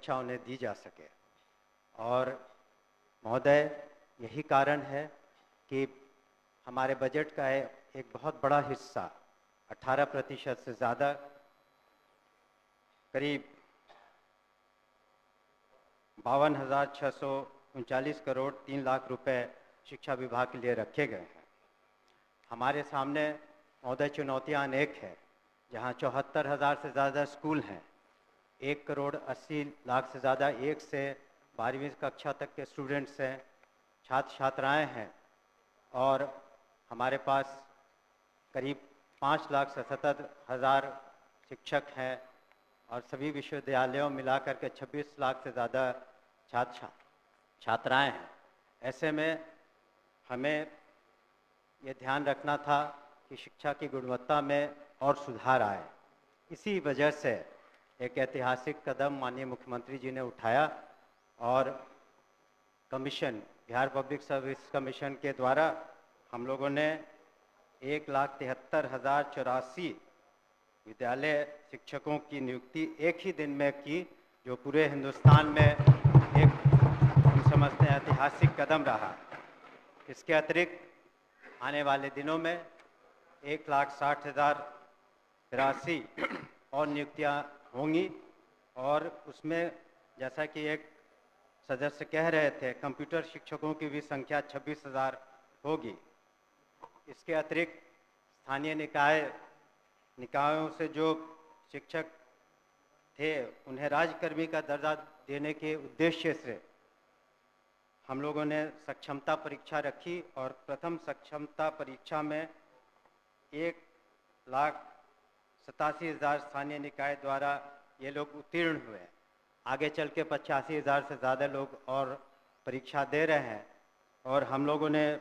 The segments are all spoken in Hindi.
शिक्षा उन्हें दी जा सके। और महोदय, यही कारण है कि हमारे बजट का एक बहुत बड़ा हिस्सा 18% से ज़्यादा, करीब 52,639 करोड़ 3 लाख रुपए शिक्षा विभाग के लिए रखे गए हैं। हमारे सामने महोदय चुनौतियां अनेक हैं, जहां 74,000 से ज़्यादा स्कूल हैं, 1 करोड़ 80 लाख से ज़्यादा 1 से 12वीं कक्षा तक के स्टूडेंट्स हैं, छात्र छात्राएं हैं, और हमारे पास करीब 5,77,000 शिक्षक हैं, और सभी विश्वविद्यालयों मिलाकर के 26 लाख से ज़्यादा छात्र छात्राएं हैं। ऐसे में हमें ये ध्यान रखना था कि शिक्षा की गुणवत्ता में और सुधार आए। इसी वजह से एक ऐतिहासिक कदम माननीय मुख्यमंत्री जी ने उठाया, और commission, Bihar public service commission के द्वारा हम लोगों ने 1,73,084 विद्यालय शिक्षकों की नियुक्ति एक ही दिन में की, जो पूरे हिंदुस्तान में एक हम समझते हैं ऐतिहासिक कदम रहा। इसके अतिरिक्त आने वाले दिनों में 1,60,083 और नियुक्तियां होंगी, और उसमें जैसा कि एक सदस्य कह रहे थे, कंप्यूटर शिक्षकों की भी संख्या 26,000 होगी। इसके अतिरिक्त स्थानीय निकायों से जो शिक्षक थे उन्हें राज्यकर्मी का दर्जा देने के उद्देश्य से हम लोगों ने सक्षमता परीक्षा रखी, और प्रथम सक्षमता परीक्षा में 1,87,000 स्थानीय निकाय द्वारा ये लोग उत्तीर्ण हुए। आगे चल के 85,000 से ज़्यादा लोग और परीक्षा दे रहे हैं, और हम लोगों ने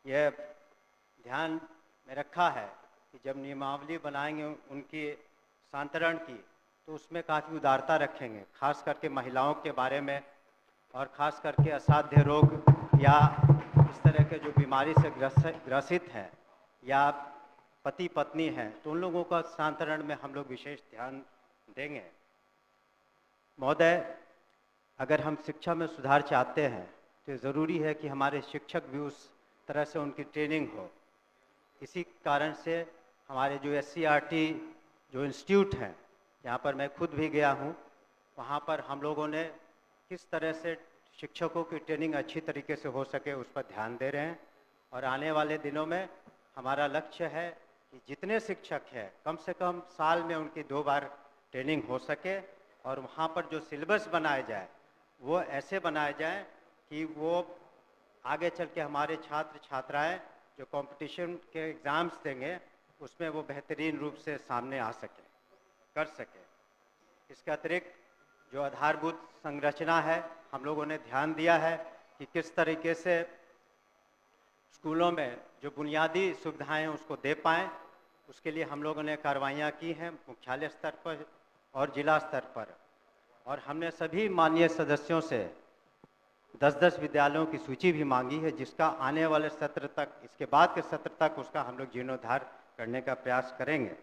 यह ध्यान में रखा है कि जब नियमावली बनाएंगे उनकी सांतरण की, तो उसमें काफ़ी उदारता रखेंगे, खास करके महिलाओं के बारे में, और खास करके असाध्य रोग या इस तरह के जो बीमारी से ग्रसित हैं या पति पत्नी हैं, तो उन लोगों का सांतरण में हम लोग विशेष ध्यान देंगे। महोदय, अगर हम शिक्षा में सुधार चाहते हैं तो ज़रूरी है कि हमारे शिक्षक भी उस तरह से उनकी ट्रेनिंग हो। इसी कारण से हमारे जो SCERT जो इंस्टीट्यूट हैं, यहाँ पर मैं खुद भी गया हूँ, वहाँ पर हम लोगों ने किस तरह से शिक्षकों की ट्रेनिंग अच्छी तरीके से हो सके उस पर ध्यान दे रहे हैं। और आने वाले दिनों में हमारा लक्ष्य है कि जितने शिक्षक हैं कम से कम साल में उनकी 2 बार ट्रेनिंग हो सके, और वहाँ पर जो सिलेबस बनाए जाए वो ऐसे बनाए जाए कि वो आगे चल के हमारे छात्र छात्राएं जो कंपटीशन के एग्ज़ाम्स देंगे उसमें वो बेहतरीन रूप से सामने आ सके, कर सके। इसके अतिरिक्त जो आधारभूत संरचना है, हम लोगों ने ध्यान दिया है कि किस तरीके से स्कूलों में जो बुनियादी सुविधाएं हैं उसको दे पाएँ। उसके लिए हम लोगों ने कार्रवाइयाँ की हैं मुख्यालय स्तर पर और जिला स्तर पर, और हमने सभी माननीय सदस्यों से 10-10 विद्यालयों की सूची भी मांगी है, जिसका आने वाले सत्र तक, इसके बाद के सत्र तक उसका हम लोग जीर्णोद्धार करने का प्रयास करेंगे।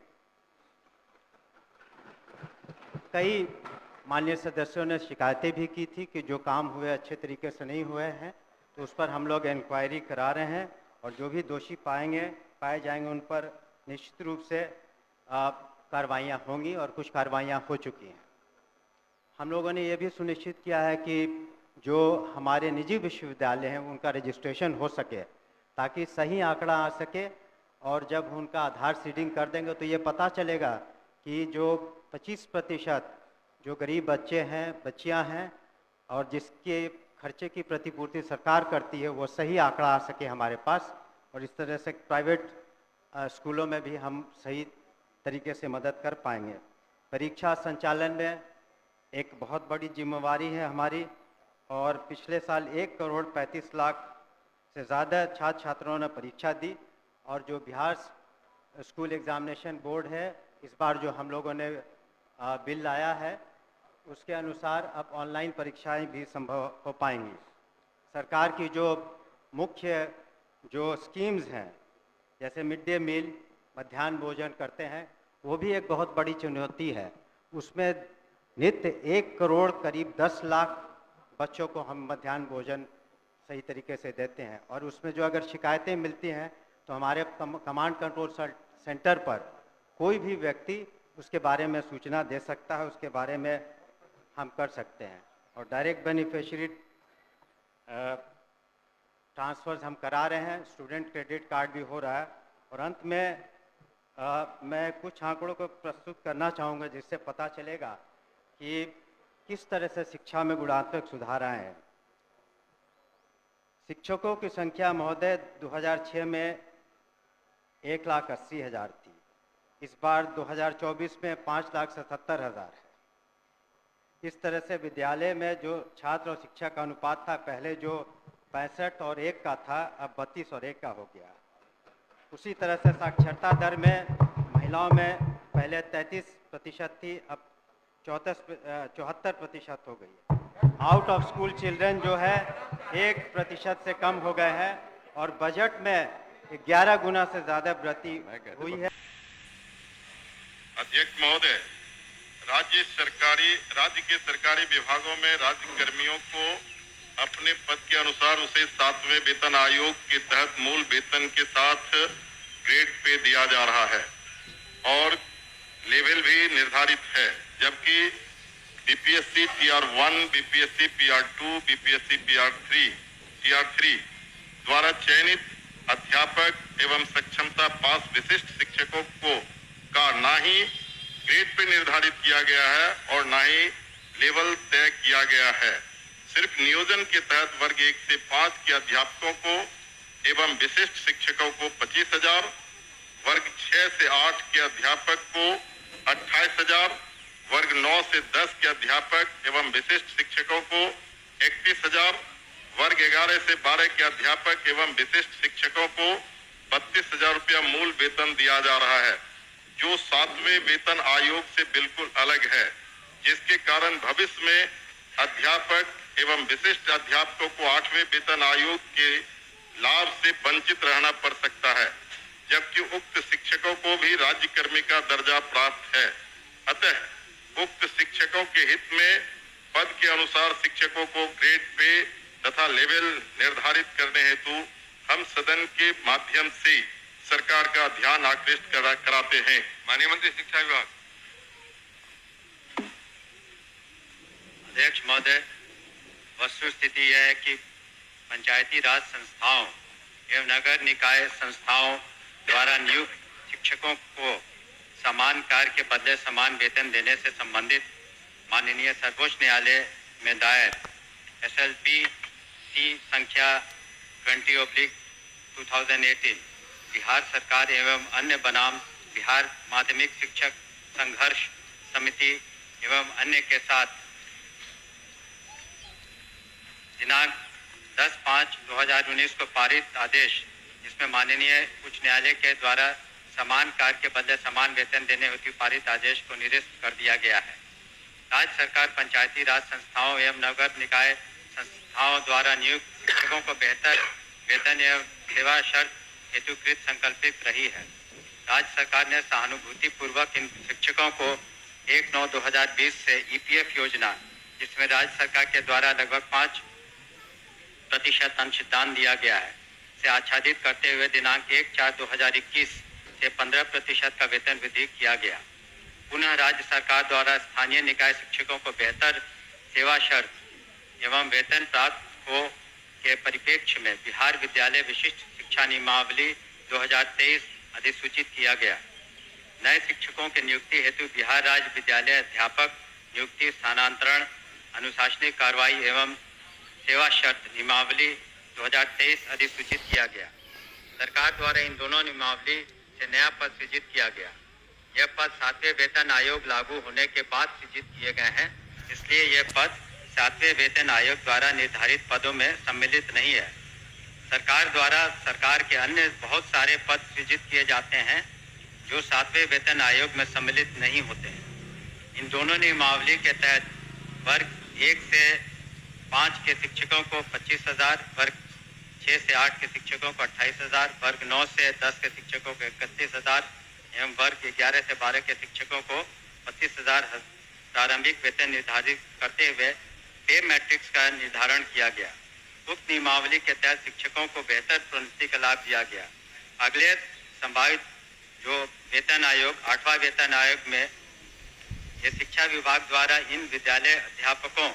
कई माननीय सदस्यों ने शिकायतें भी की थी कि जो काम हुए अच्छे तरीके से नहीं हुए हैं, तो उस पर हम लोग इंक्वायरी करा रहे हैं, और जो भी दोषी पाए जाएंगे उन पर निश्चित रूप से कार्रवाइयाँ होंगी, और कुछ कार्रवाइयाँ हो चुकी हैं। हम लोगों ने ये भी सुनिश्चित किया है कि जो हमारे निजी विश्वविद्यालय हैं उनका रजिस्ट्रेशन हो सके, ताकि सही आंकड़ा आ सके, और जब उनका आधार सीडिंग कर देंगे तो ये पता चलेगा कि जो 25% जो गरीब बच्चे हैं, बच्चियां हैं, और जिसके खर्चे की प्रतिपूर्ति सरकार करती है, वो सही आंकड़ा आ सके हमारे पास, और इस तरह से प्राइवेट स्कूलों में भी हम सही तरीके से मदद कर पाएंगे। परीक्षा संचालन में एक बहुत बड़ी जिम्मेवारी है हमारी, और पिछले साल 1 करोड़ 35 लाख से ज़्यादा छात्र छात्राओं ने परीक्षा दी, और जो बिहार स्कूल एग्जामिनेशन बोर्ड है, इस बार जो हम लोगों ने बिल लाया है उसके अनुसार अब ऑनलाइन परीक्षाएं भी संभव हो पाएंगी। सरकार की जो मुख्य जो स्कीम्स हैं, जैसे मिड डे मील, मध्याह्न भोजन करते हैं, वो भी एक बहुत बड़ी चुनौती है। उसमें नित्य 1 करोड़ करीब 10 लाख बच्चों को हम मध्याह्न भोजन सही तरीके से देते हैं। और उसमें जो अगर शिकायतें मिलती हैं तो हमारे कमांड कंट्रोल सेंटर पर कोई भी व्यक्ति उसके बारे में सूचना दे सकता है, उसके बारे में हम कर सकते हैं। और डायरेक्ट बेनिफिशियरी ट्रांसफर्स हम करा रहे हैं, स्टूडेंट क्रेडिट कार्ड भी हो रहा है। और अंत में मैं कुछ आंकड़ों को प्रस्तुत करना चाहूँगा जिससे पता चलेगा कि किस तरह से शिक्षा में गुणात्मक सुधार आए हैं। शिक्षकों की संख्या महोदय 2006 में 1,80,000 थी। इस बार 2024 में 5,77,000 है। इस तरह से विद्यालय में जो छात्र और शिक्षक का अनुपात था, पहले जो 65 और 1 का था, अब 32 और 1 का हो गया। उसी तरह से साक्षरता दर में महिलाओं में पहले 33% थी, अब 74% हो गई है। आउट ऑफ स्कूल चिल्ड्रन जो है 1% से कम हो गए हैं और बजट में 11 गुना से ज़्यादा वृद्धि हुई है। अध्यक्ष महोदय, राज्य के सरकारी विभागों में राज्य कर्मियों को अपने पद के अनुसार उसे 7वें वेतन आयोग के तहत मूल वेतन के साथ ग्रेड पे दिया जा रहा है और लेवल भी निर्धारित है, जबकि BPSC PR1, BPSC PR2, BPSC PR3 द्वारा चयनित अध्यापक एवं सक्षमता पास विशिष्ट शिक्षकों को का ना ही ग्रेड पे निर्धारित किया गया है और ना ही लेवल तय किया गया है। सिर्फ नियोजन के तहत वर्ग 1 से 5 के अध्यापकों को एवं विशिष्ट शिक्षकों को 25,000, वर्ग 6 से 8 के अध्यापक को 28,000, वर्ग 9 से 10 के अध्यापक एवं विशिष्ट शिक्षकों को 31,000, वर्ग 11 से 12 के अध्यापक एवं विशिष्ट शिक्षकों को 32,000 रुपया मूल वेतन दिया जा रहा है, जो 7वें वेतन आयोग से बिल्कुल अलग है, जिसके कारण भविष्य में अध्यापक एवं विशिष्ट अध्यापकों को 8वें वेतन आयोग के लाभ से वंचित रहना पड़ सकता है, जबकि उक्त शिक्षकों को भी राज्य कर्मी का दर्जा प्राप्त है। अतः उक्त शिक्षकों के हित में पद के अनुसार शिक्षकों को ग्रेड पे तथा लेवल निर्धारित करने हेतु हम सदन के माध्यम से सरकार का ध्यान आकृष्ट कराते हैं। माननीय मंत्री शिक्षा विभाग। अध्यक्ष महोदय, वस्तुस्थिति यह है कि पंचायती राज संस्थाओं एवं नगर निकाय संस्थाओं द्वारा नियुक्त शिक्षकों को समान कार्य के बदले समान वेतन देने से संबंधित माननीय सर्वोच्च न्यायालय में दायर SLP संख्या 20/2018 बिहार सरकार एवं अन्य बनाम बिहार माध्यमिक शिक्षक संघर्ष समिति एवं अन्य के साथ दिनांक 10/5/2019 को पारित आदेश, जिसमें माननीय उच्च न्यायालय के द्वारा समान कार्य के बदले समान वेतन देने हेतु पारित आदेश को निरस्त कर दिया गया है। राज्य सरकार पंचायती राज संस्थाओं एवं नगर निकाय संस्थाओं द्वारा नियुक्त शिक्षकों को बेहतर वेतन एवं सेवा शर्त हेतुकृत संकल्पित रही है। राज्य सरकार ने सहानुभूति पूर्वक इन शिक्षकों को 1/9/2020 से EPF योजना, जिसमें राज्य सरकार के द्वारा लगभग 5% अंशदान दिया गया है, से आच्छादित करते हुए दिनांक 1/4/2021 से 15% का वेतन वृद्धि किया गया। पुनः राज्य सरकार द्वारा स्थानीय निकाय शिक्षकों को बेहतर सेवा शर्त एवं वेतन प्राप्त हो के परिप्रेक्ष्य में बिहार विद्यालय विशिष्ट शिक्षा नियमावली 2023 अधिसूचित किया गया। नए शिक्षकों के नियुक्ति हेतु बिहार राज्य विद्यालय अध्यापक नियुक्ति स्थानांतरण अनुशासनिक कार्रवाई एवं सेवा शर्त नियमावली 2023 अधिसूचित किया गया। सरकार द्वारा इन दोनों नियमावली से नया पद सृजित किया गया। यह पद 7वें वेतन आयोग लागू होने के बाद सृजित किए गए हैं, इसलिए यह पद 7वें वेतन आयोग द्वारा निर्धारित पदों में सम्मिलित नहीं है। सरकार द्वारा सरकार के अन्य बहुत सारे पद सृजित किए जाते हैं जो 7वें वेतन आयोग में सम्मिलित नहीं होते हैं। इन दोनों नियमावली के तहत वर्ग 1 से 5 के शिक्षकों को 25,000, वर्ग 6 से 8 के शिक्षकों को 28,000, वर्ग 9 से 10 के शिक्षकों को 31,000 एवं वर्ग 11 से 12 के शिक्षकों को 25,000 प्रारंभिक वेतन निर्धारित करते हुए पे मैट्रिक्स का निर्धारण किया गया। उक्त नियमावली के तहत शिक्षकों को बेहतर प्रोन्नति का लाभ दिया गया। अगले संभावित जो वेतन आयोग 8वां वेतन आयोग में ये शिक्षा विभाग द्वारा इन विद्यालय अध्यापकों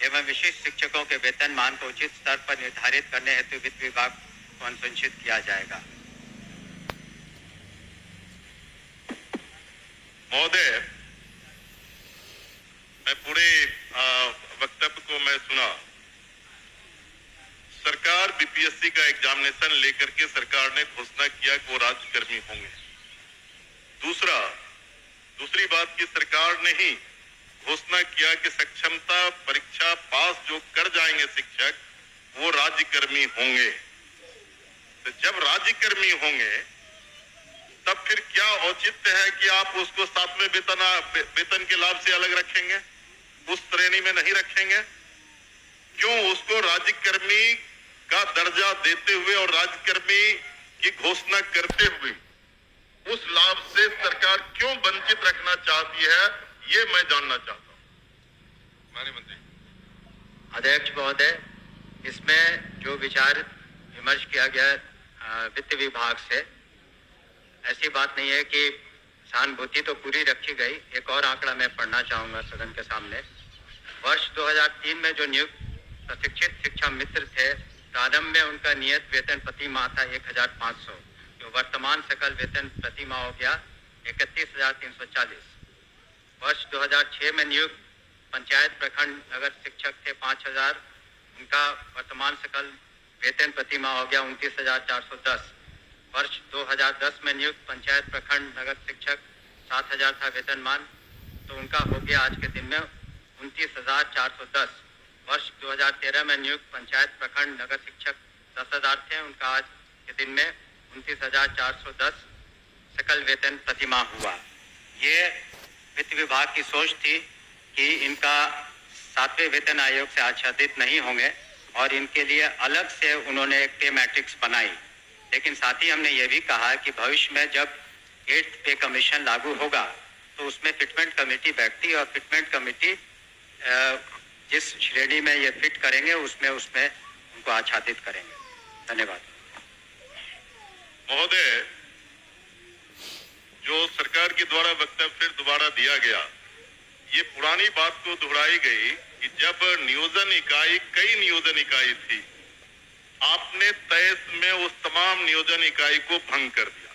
एवं विशिष्ट शिक्षकों के वेतन मान को उचित स्तर पर निर्धारित करने हेतु वित्त विभाग को अनुशंसित किया जाएगा। महोदय, मैं पूरे वक्तव्य को मैं सुना। सरकार बीपीएससी का एग्जामिनेशन लेकर के सरकार ने घोषणा किया कि वो राज्यकर्मी होंगे। दूसरी बात की सरकार ने ही घोषणा किया कि सक्षमता परीक्षा पास जो कर जाएंगे शिक्षक वो राज्यकर्मी होंगे। तो जब राज्यकर्मी होंगे तब फिर क्या औचित्य है कि आप उसको 7वें वेतन के लाभ से अलग रखेंगे, उस श्रेणी में नहीं रखेंगे? क्यों उसको राज्यकर्मी का दर्जा देते हुए और राज्यकर्मी की घोषणा करते हुए उस लाभ से सरकार क्यों वंचित रखना चाहती है, ये मैं जानना चाहता हूं। माननीय मंत्री। अध्यक्ष महोदय, इसमें जो विचार विमर्श किया गया वित्त विभाग से, ऐसी बात नहीं है कि सहानुभूति तो पूरी रखी गई। एक और आंकड़ा मैं पढ़ना चाहूंगा सदन के सामने। वर्ष 2003 में जो नियुक्त प्रशिक्षित शिक्षा मित्र थे, प्रारंभ में उनका नियत वेतन प्रति माह था 1500, जो वर्तमान सकल वेतन प्रति माह हो गया 31,340। वर्ष 2006 में नियुक्त पंचायत प्रखंड नगर शिक्षक थे 5000, उनका वर्तमान सकल वेतन प्रति माह हो गया 29,410। वर्ष 2010 में नियुक्त पंचायत प्रखंड नगर शिक्षक 7000 था वेतनमान, तो उनका हो गया आज के दिन में 29,410। वर्ष 2013 में नियुक्त पंचायत प्रखंड नगर शिक्षक 10,000 थे, उनका आज के दिन में 29,410 सकल वेतन प्रति माह हुआ। ये वित्त विभाग की सोच थी कि इनका 7वें वेतन आयोग से आच्छादित नहीं होंगे और इनके लिए अलग से उन्होंने एक पे मैट्रिक्स बनाई। लेकिन साथ ही हमने ये भी कहा कि भविष्य में जब 8th पे कमीशन लागू होगा तो उसमें फिटमेंट कमेटी बैठती है और फिटमेंट कमेटी जिस श्रेणी में ये फिट करेंगे उसमें उनको आच्छादित करेंगे। धन्यवाद। महोदय, जो सरकार के द्वारा वक्तव्य फिर दोबारा दिया गया, ये पुरानी बात को दोहराई गई कि जब कई नियोजन इकाई थी, आपने तय में उस तमाम नियोजन इकाई को भंग कर दिया।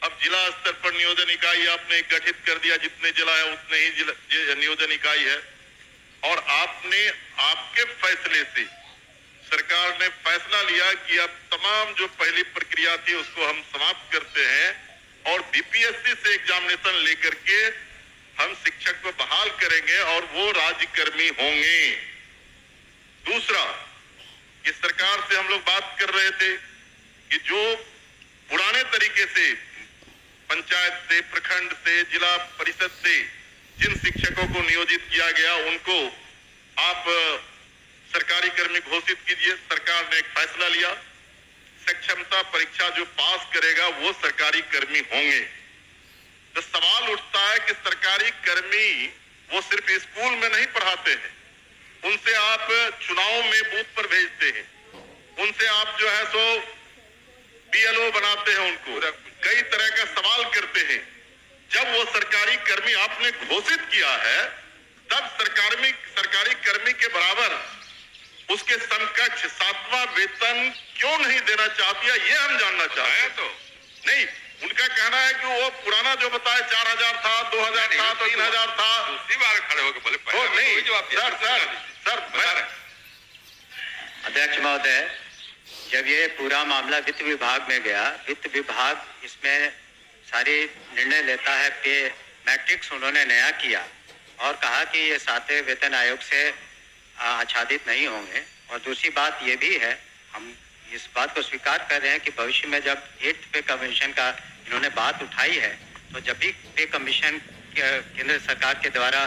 अब जिला स्तर पर नियोजन इकाई आपने गठित कर दिया, जितने जिला है उतने ही नियोजन इकाई है, और आपके फैसले से सरकार ने फैसला लिया कि अब तमाम जो पहली प्रक्रिया थी उसको हम समाप्त करते हैं और बीपीएससी से एग्जामिनेशन लेकर के हम शिक्षक को बहाल करेंगे और वो राज्यकर्मी होंगे। दूसरा, कि सरकार से हम लोग बात कर रहे थे कि जो पुराने तरीके से पंचायत से, प्रखंड से, जिला परिषद से जिन शिक्षकों को नियोजित किया गया उनको आप सरकारी कर्मी घोषित कीजिए। सरकार ने एक फैसला लिया, सक्षमता परीक्षा जो पास करेगा वो सरकारी कर्मी होंगे। तो सवाल उठता है कि सरकारी कर्मी वो सिर्फ स्कूल में नहीं पढ़ाते हैं, उनसे आप चुनाव में बूथ पर भेजते हैं, उनसे आप जो है सो बीएलओ बनाते हैं, उनको कई तरह का सवाल करते हैं। जब वो सरकारी कर्मी आपने घोषित किया है तब सरकारी कर्मी के बराबर उसके समकक्ष 7वां वेतन क्यों नहीं देना चाहती है, ये हम जानना चाहते हैं। तो नहीं, उनका कहना है कि वो पुराना जो बताया 4000 था, 2000 था, 3000 था। दूसरी बार खड़े होकर बोले नहीं सर। अध्यक्ष महोदय, जब ये पूरा मामला वित्त विभाग में गया, वित्त विभाग इसमें सारी निर्णय लेता है। पे मैट्रिक्स उन्होंने नया किया और कहा कि ये 7वें वेतन आयोग से आच्छादित नहीं होंगे। और दूसरी बात ये भी है, हम इस बात को स्वीकार कर रहे हैं कि भविष्य में जब 8th पे कमीशन का इन्होंने बात उठाई है, तो जब भी पे कमीशन केंद्र सरकार के द्वारा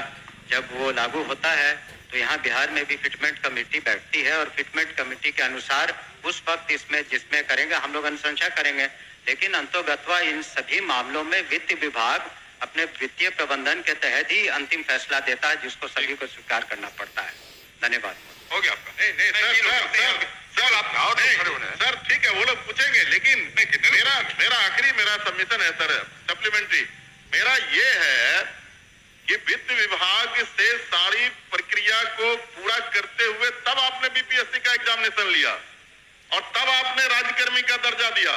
जब वो लागू होता है तो यहाँ बिहार में भी फिटमेंट कमेटी बैठती है और फिटमेंट कमेटी के अनुसार उस वक्त इसमें जिसमें करेंगे हम लोग अनुशंसा करेंगे। लेकिन अंतोगत्वा इन सभी मामलों में वित्त विभाग अपने वित्तीय प्रबंधन के तहत ही अंतिम फैसला देता है, जिसको सभी को स्वीकार करना पड़ता है। धन्यवाद। हो गया आपका। सर ठीक है, वो लोग पूछेंगे, लेकिन मेरा आखिरी सबमिशन है सर, सप्लीमेंट्री मेरा ये है कि वित्त विभाग से सारी प्रक्रिया को पूरा करते हुए तब आपने बीपीएससी का एग्जामिनेशन लिया और तब आपने राज्यकर्मी का दर्जा दिया,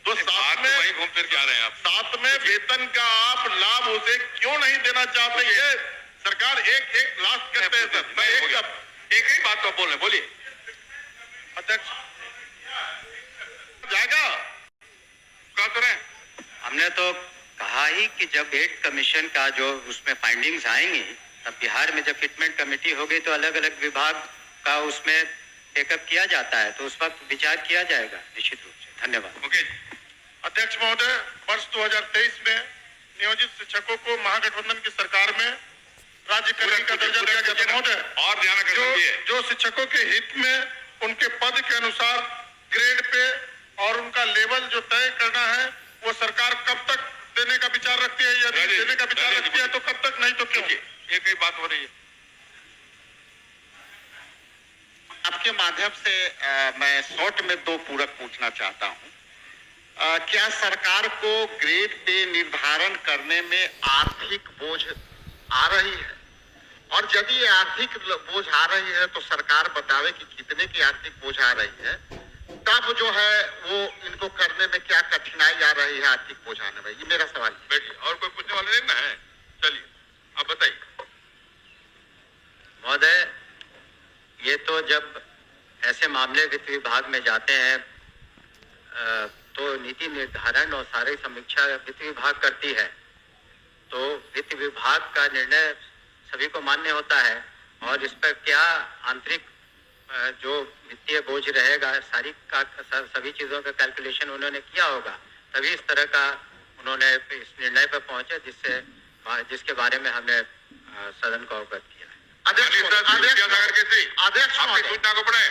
तो साथ में वही घूम फिर के आ रहे हैं आप। साथ में वेतन का आप लाभ उसे क्यों नहीं देना चाहते? ये सरकार एक लास्ट करते हैं सर। मैं एक ही बात को बोल रहे, बोलिए अध्यक्ष। जाएगा क्या करें? हमने तो कहा ही कि जब गेट कमीशन का जो उसमें फाइंडिंग्स आएंगी, तब बिहार में जब फिटमेंट कमेटी होगी तो अलग अलग विभाग का उसमें टेकअप किया जाता है, तो उस वक्त विचार किया जाएगा निश्चित रूप से। धन्यवाद। ओके अध्यक्ष महोदय, वर्ष 2023 में नियोजित शिक्षकों को महागठबंधन की सरकार में राज्यकर्मी का दर्जा दिया गया था महोदय। और ध्यान जो शिक्षकों के हित में उनके पद के अनुसार ग्रेड पे और उनका लेवल जो तय करना है, वो सरकार कब तक देने का विचार रखती है? यदि देने का विचार रखती है तो कब तक, नहीं तो क्यों? एक ही बात हो रही है। आपके माध्यम से मैं शॉर्ट में 2 पूरक पूछना चाहता हूं। क्या सरकार को ग्रेड पे निर्धारण करने में आर्थिक बोझ आ रही है? और यदि ये आर्थिक बोझ आ रही है तो सरकार बतावे कि कितने की आर्थिक बोझ आ रही है, तब जो है वो इनको करने में क्या कठिनाई आ रही है आर्थिक बोझ आने में? ये मेरा सवाल है। बैठिए, और कोई पूछने वाले नहीं ना है? चलिए आप बताइए महोदय। ये तो जब ऐसे मामले वित्त विभाग में जाते हैं तो नीति निर्धारण और सारी समीक्षा वित्त विभाग करती है, तो वित्त विभाग का निर्णय सभी को मान्य होता है और इस पर क्या आंतरिक जो वित्तीय बोझ रहेगा सभी चीजों का कैलकुलेशन उन्होंने किया होगा, तभी इस तरह का उन्होंने इस निर्णय पर पहुंचे जिसके बारे में हमने सदन को अवगत किया। अध्यक्ष सूचना को पढ़े।